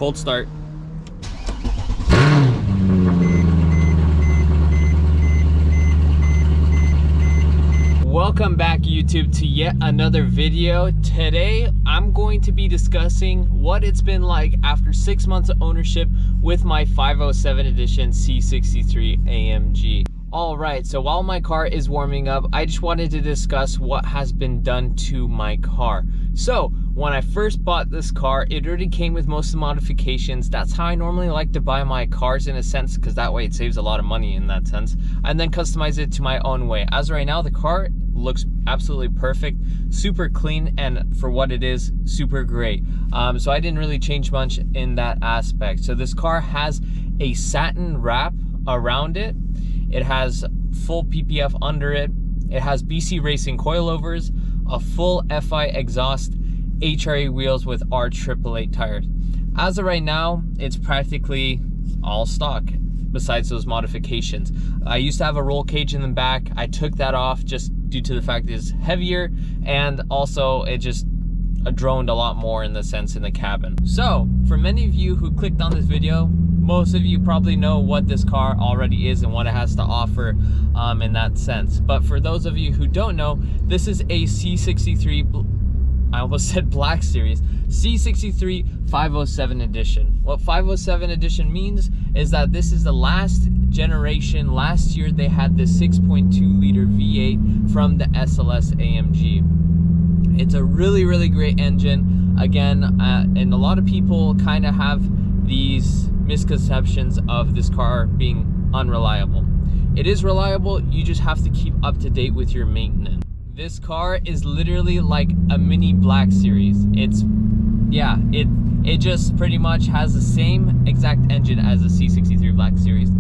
Cold start. Welcome back, YouTube, to yet another video. Today I'm going to be discussing what it's been like after 6 months of ownership with my 507 edition C63 AMG. Alright, so while my car is warming up, I just wanted to discuss what has been done to my car. So when I first bought this car, it already came with most of the modifications. That's how I normally like to buy my cars, in a sense, because that way it saves a lot of money in that sense, and then customize it to my own way. As of right now, the car looks absolutely perfect, super clean, and for what it is, super great. So I didn't really change much in that aspect. So this car has a satin wrap around it. It has full PPF under it. It has BC Racing coilovers, a full FI exhaust, HRE wheels with R888 tires. As of right now, it's practically all stock besides those modifications. I used to have a roll cage in the back. I took that off just due to the fact that it's heavier, and also it just droned a lot more in the sense in the cabin. So for many of you who clicked on this video, most of you probably know what this car already is and what it has to offer in that sense. But for those of you who don't know, this is a C63, I almost said Black Series, C63 507 edition. What 507 edition means is that this is the last generation. Last year they had the 6.2 liter V8 from the SLS AMG. It's a really great engine. Again, and a lot of people kind of have these misconceptions of this car being unreliable. It is reliable, you just have to keep up to date with your maintenance. This car is literally like a mini Black Series. It's, yeah, it just pretty much has the same exact engine as the C63 Black Series.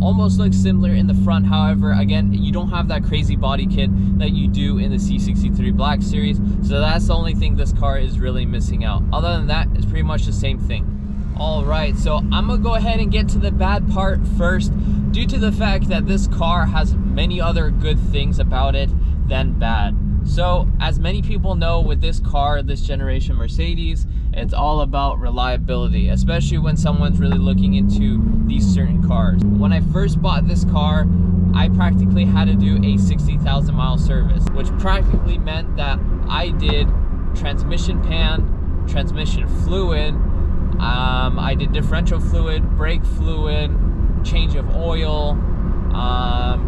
Almost looks similar in the front. However, again, you don't have that crazy body kit that you do in the C63 Black Series. So that's the only thing this car is really missing out. Other than that, it's pretty much the same thing. Alright, so I'm gonna go ahead and get to the bad part first, due to the fact that this car has many other good things about it than bad. So as many people know, with this car, this generation Mercedes, it's all about reliability, especially when someone's really looking into these certain cars. When I first bought this car, I practically had to do a 60,000 mile service, which practically meant that I did transmission pan, transmission fluid, I did differential fluid, brake fluid, change of oil,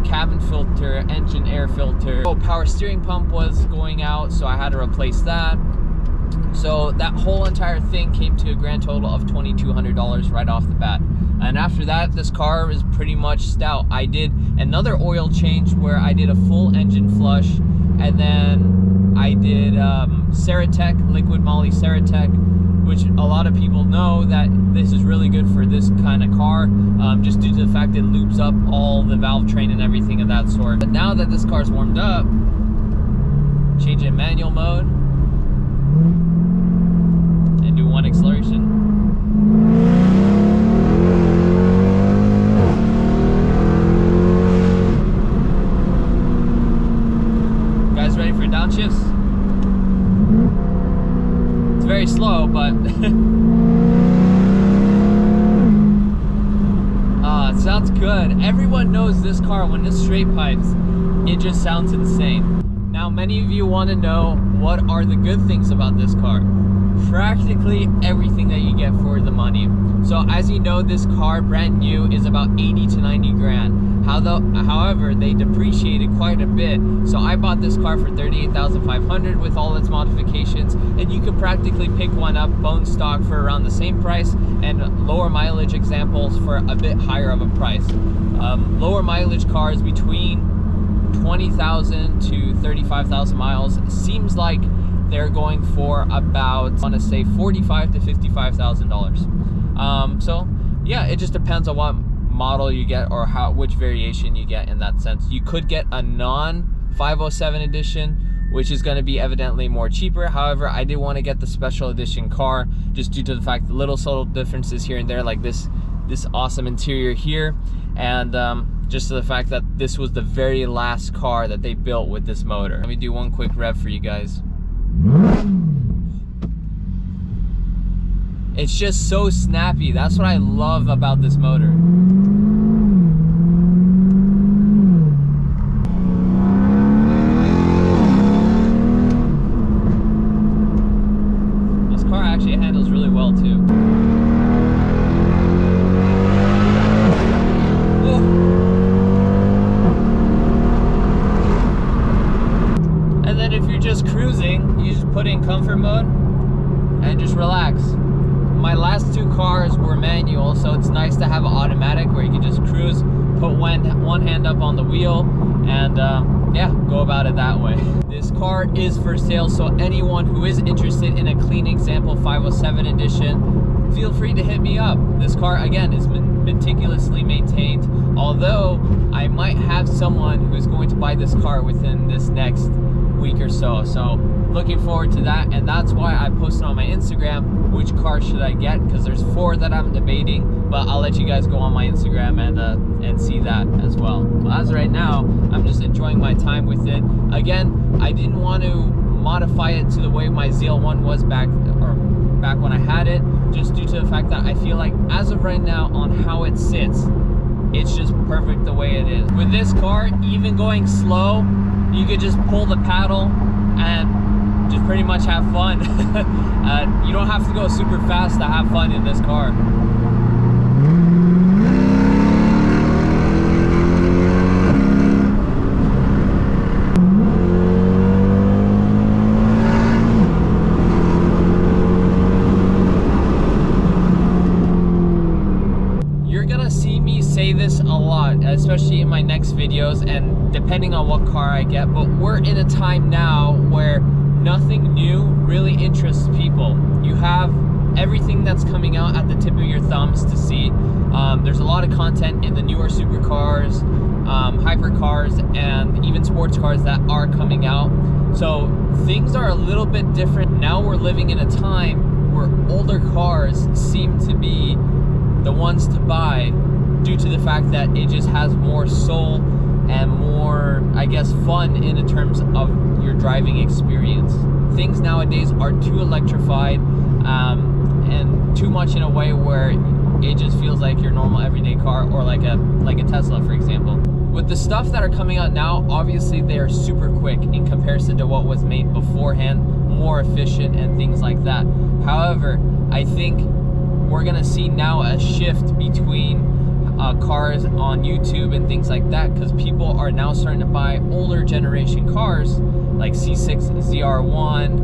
cabin filter, engine air filter. Power steering pump was going out, so I had to replace that. So that whole entire thing came to a grand total of $2,200 right off the bat. And after that, this car is pretty much stout. I did another oil change where I did a full engine flush, and then I did Ceratec, liquid moly Ceratec, which a lot of people know that this is really good for this kind of car, just due to the fact that it lubes up all the valve train and everything of that sort. But now that this car's warmed up, change it manual mode and do one acceleration. Guys ready for downshifts? Very slow, but it sounds good. Everyone knows this car, when it straight pipes, it just sounds insane. Now many of you want to know what are the good things about this car. Practically everything that you get for the money. So as you know, this car brand new is about 80 to 90 grand. However, they depreciated quite a bit. So I bought this car for $38,500 with all its modifications, and you could practically pick one up bone stock for around the same price, and lower mileage examples for a bit higher of a price. Lower mileage cars between 20,000 to 35,000 miles seems like they're going for about, I want to say, $45,000 to $55,000. So yeah, it just depends on what model you get, or which variation you get in that sense. You could get a non 507 edition, which is going to be evidently more cheaper. However, I did want to get the special edition car just due to the fact that little subtle differences here and there, like this awesome interior here, and just to the fact that this was the very last car that they built with this motor. Let me do one quick rev for you guys. It's just so snappy. That's what I love about this motor. This car actually handles really well too. And then if you're just cruising, you just put in comfort mode and just relax. My last two cars were manual, so it's nice to have an automatic where you can just cruise, put one hand up on the wheel, and yeah, go about it that way. This car is for sale, so anyone who is interested in a clean example 507 edition, feel free to hit me up. This car, again, is meticulously maintained, although I might have someone who's going to buy this car within this next week or so. So looking forward to that, and that's why I posted on my Instagram which car should I get, because there's 4 that I'm debating, but I'll let you guys go on my Instagram and see that as well. But as right now, I'm just enjoying my time with it. Again, I didn't want to modify it to the way my ZL1 was back when I had it, just due to the fact that I feel like as of right now on how it sits, it's just perfect the way it is. With this car, even going slow, you could just pull the paddle and just pretty much have fun. You don't have to go super fast to have fun in this car. You're gonna see me say this a lot, especially in my next videos and depending on what car I get, but we're in a time now where nothing new really interests people. You have everything that's coming out at the tip of your thumbs to see. There's a lot of content in the newer supercars, hypercars, and even sports cars that are coming out. So things are a little bit different. Now we're living in a time where older cars seem to be the ones to buy due to the fact that it just has more soul and more, I guess, fun in terms of your driving experience. Things nowadays are too electrified and too much in a way where it just feels like your normal everyday car, or like a Tesla, for example. With the stuff that are coming out now, obviously they are super quick in comparison to what was made beforehand, more efficient and things like that. However, I think we're gonna see now a shift between cars on YouTube and things like that, because people are now starting to buy older generation cars like C6 ZR1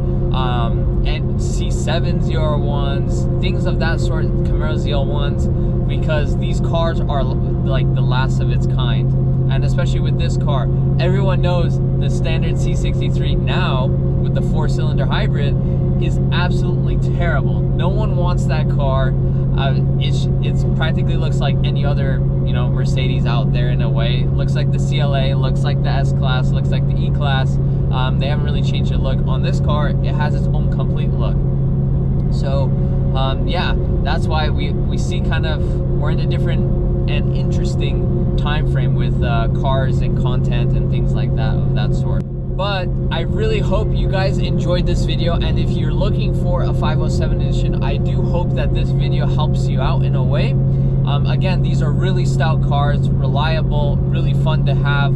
and C7 ZR1s, things of that sort, Camaro ZL1s, because these cars are like the last of its kind. And especially with this car, everyone knows the standard C63 now with the 4-cylinder hybrid is absolutely terrible. No one wants that car. It's practically looks like any other, you know, Mercedes out there in a way. It looks like the CLA, looks like the S-Class, looks like the E-Class. They haven't really changed the look. On this car, it has its own complete look. So yeah, that's why we see kind of, we're in a different and interesting time frame with cars and content and things like that, of that sort. But I really hope you guys enjoyed this video, and if you're looking for a 507 edition, I do hope that this video helps you out in a way. Again, these are really stout cars, reliable, really fun to have.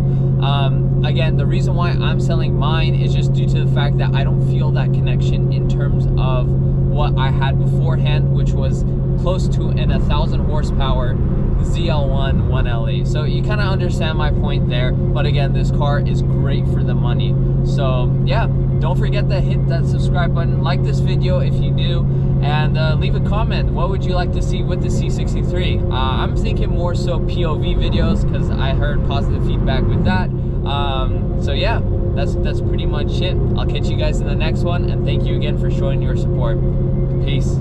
Again, the reason why I'm selling mine is just due to the fact that I don't feel that connection in terms of what I had beforehand, which was close to an 1,000 horsepower ZL1 1LE. So you kind of understand my point there, but again, this car is great for the money. So yeah, don't forget to hit that subscribe button, like this video if you do, and leave a comment. What would you like to see with the C63? I'm thinking more so POV videos, because I heard positive feedback with that. So yeah, that's pretty much it. I'll catch you guys in the next one, and thank you again for showing your support. Peace.